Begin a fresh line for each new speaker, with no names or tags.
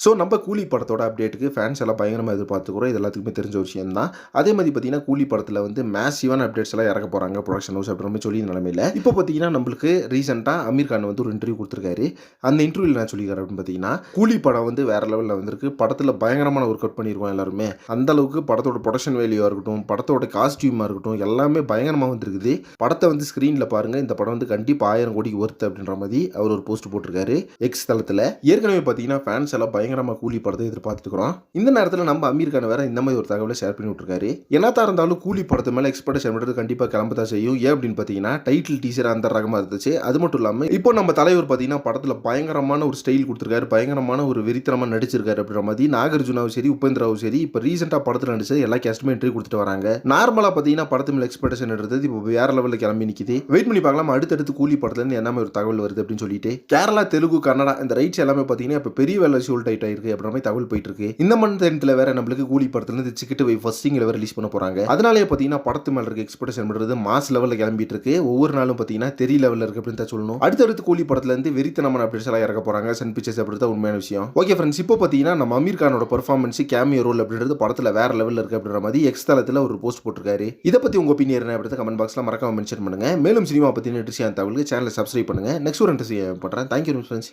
So நம்ம கூலி படத்தோட அப்டேட்டுக்கு ஃபேன்ஸ் எல்லாம் பயங்கரமாக எதிர்பார்த்துக்கிறோம். இது எல்லாத்துக்குமே தெரிஞ்ச விஷயம் தான். அதே மாதிரி பார்த்தீங்கன்னா, கூலி படத்தில் வந்து மேசிவான அப்டேட்ஸ் எல்லாம் இறக்க போகிறாங்க ப்ரொடக்ஷன் ஹவுஸ் அப்படின்ற மாதிரி சொல்லி நிலமையில இப்போ பார்த்தீங்கன்னா, நம்மளுக்கு ரீசெண்டாக அமீர் கான் வந்து ஒரு இன்டர்வியூ கொடுத்துருக்காரு. அந்த இன்டர்வியூவில் நான் சொல்லிக்கிறேன் அப்படின்னு பார்த்தீங்கன்னா, கூலி படம் வந்து வேற லெவலில் வந்திருக்கு. படத்தில் பயங்கரமான ஒர்க் அவுட் பண்ணியிருக்கோம் எல்லாருமே. அந்த அளவுக்கு படத்தோட ப்ரொடக்ஷன் வேல்யூவாக இருக்கட்டும், படத்தோட காஸ்டியூமாக இருக்கட்டும், எல்லாமே பயங்கரமாக வந்துருக்குது. படத்தை வந்து ஸ்க்ரீனில் பாருங்க, இந்த படம் வந்து கண்டிப்பாக 1000 கோடிக்கு ஒர்த் அப்படின்ற மாதிரி அவர் ஒரு போஸ்ட் போட்டிருக்காரு எக்ஸ் தளத்தில். ஏற்கனவே பார்த்தீங்கன்னா, ஃபேன்ஸ் எல்லாம் பயங்கரமாக கூலி படத்தை எதிர்பார்த்துக்கிறோம். இந்த நேரத்தில் நம்ம அமீர் கான் வேற இந்த மாதிரி ஒரு தகவலை ஷேர் பண்ணி விட்டுருக்காரு. என்னதான் இருந்தாலும் கூலி படத்து மேலே எக்ஸ்பெக்டேஷன் பண்ணுறது கண்டிப்பாக கிளம்ப தான் செய்யும். ஏன் அப்படின்னு பார்த்தீங்கன்னா, டைட்டில் டீசர் அந்த ரகமாக இருந்துச்சு. அது மட்டும் இல்லாமல் இப்போ நம்ம தலைவர் பார்த்தீங்கன்னா படத்தில் பயங்கரமான ஒரு ஸ்டைல் கொடுத்துருக்காரு, பயங்கரமான ஒரு வெறித்தனமாக நடிச்சிருக்காரு அப்படின்ற மாதிரி நாகார்ஜுனாவும் சரி, உபேந்திராவும் சரி, இப்போ ரீசெண்டாக படத்தில் நடிச்சது எல்லா கேஸ்ட்டுமே இன்டர்வியூ கொடுத்துட்டு வராங்க. நார்மலாக பார்த்தீங்கன்னா படத்து மேலே எக்ஸ்பெக்டேஷன் எடுத்தது இப்போ வேற லெவலில் கிளம்பி நிற்கிது. வெயிட் பண்ணி பார்க்கலாம் அடுத்தடுத்து கூலி படத்துலேருந்து என்ன ஒரு தகவல் வருது அப்படின்னு சொல்லிட்டு. கேரளா, தெலுங்கு, கன்னடா இந்த ரைட்ஸ் எல்லாமே பார்த்தீங்கன்னா இப்போ பெரிய வேலை ஷோல்ட் ஆயிட்டு இருக்கு அப்படின்ற மாதிரி தகவல் போயிட்டு இருக்கு. இந்த மந்த் எண்ட்ல வேற நம்மளுக்கு கூலி படத்துல இருந்து சிக்கிட்டு போய் ஃபர்ஸ்ட் சிங்கிள் வேற ரிலீஸ் பண்ண போறாங்க. அதனாலேயே பாத்தீங்கன்னா படத்து மேல இருக்க எக்ஸ்பெக்டேஷன் பண்றது மாஸ் லெவல்ல கிளம்பிட்டு இருக்கு. ஒவ்வொரு நாளும் பாத்தீங்கன்னா தெரிய லெவல்ல இருக்கு அப்படின்னு தான் சொல்லணும். அடுத்தடுத்து கூலி படத்துல இருந்து வெறித்தனமான அப்டேட்ஸ் எல்லாம் இறக்க போறாங்க. சன் பிக்சர்ஸ் அப்படிதான் உண்மையான விஷயம். ஓகே ஃப்ரெண்ட்ஸ், இப்போ பாத்தீங்கன்னா நம்ம அமீர் கானோட பெர்ஃபார்மன்ஸ் கேமியோ ரோல் அப்படின்றது படத்துல வேற லெவல்ல இருக்கு அப்படின்ற மாதிரி எக்ஸ் தளத்துல ஒரு போஸ்ட் போட்டிருக்காரு. இதை பத்தி உங்க ஒப்பீனியன் என்ன அப்படின்றத கமெண்ட் பாக்ஸ்ல மறக்காம மென்ஷன் பண்ணுங்க. மேலும் சினிமா பத்தி இன்ட்ரெஸ்டிங்கான தகவலுக்கு சேனலை சப்ஸ்கிரைப் பண்ணுங்க. நெக்ஸ்ட் ஒரு இன்ட்ரெஸ்டிங் பண்றேன். Thank you friends.